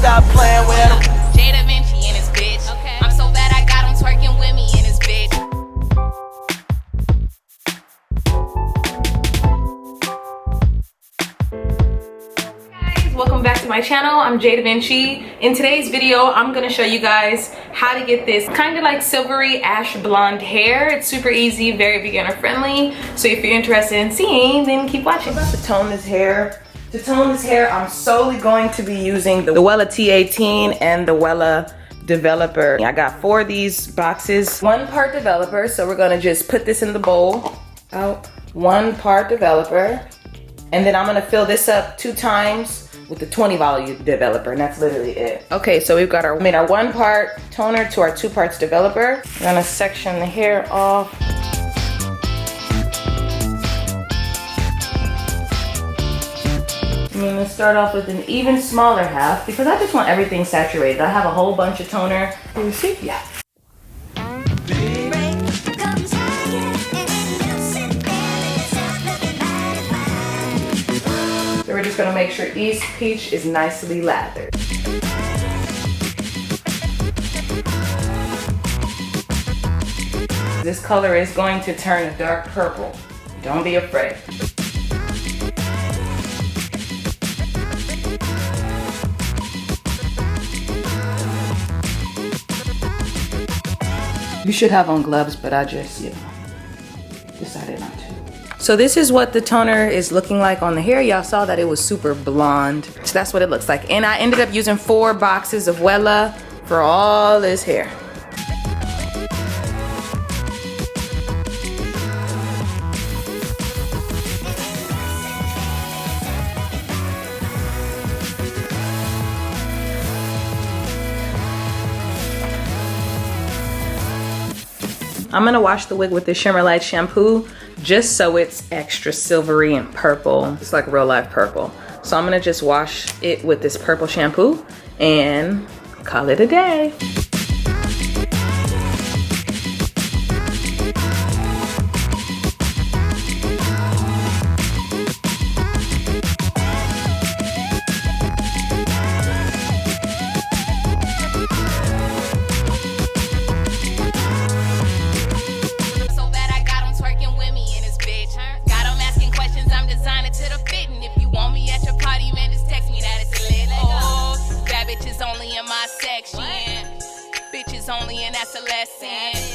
stop playing with him. facebyjdevinci in his bitch. Okay. I'm so bad I got him twerking with me in his bitch. Welcome back to my channel. I'm facebyjdevinci. In today's video, I'm gonna show you guys how to get this kind of like silvery ash blonde hair. It's super easy, very beginner friendly. So if you're interested in seeing, then keep watching. To tone this hair, I'm solely going to be using the Wella T18 and the Wella Developer. I got 4 of these boxes, 1 part developer. So we're gonna just put this in the bowl. Out 1 part developer, and then I'm gonna fill this up 2 times with the 20 volume developer, and that's literally it. Okay, so we've got our 1 part toner to our 2 parts developer. We're gonna section the hair off. I'm gonna start off with an even smaller half because I just want everything saturated. I have a whole bunch of toner. Can you see? Yeah. So we're just gonna make sure each peach is nicely lathered. This color is going to turn a dark purple. Don't be afraid. You should have on gloves, but I just, decided not to. So this is what the toner is looking like on the hair. Y'all saw that it was super blonde. So that's what it looks like. And I ended up using 4 boxes of Wella for all this hair. I'm gonna wash the wig with the Shimmer Light shampoo just so it's extra silvery and purple. It's like real life purple. So I'm gonna just wash it with this purple shampoo and call it a day. Only, and that's a lesson.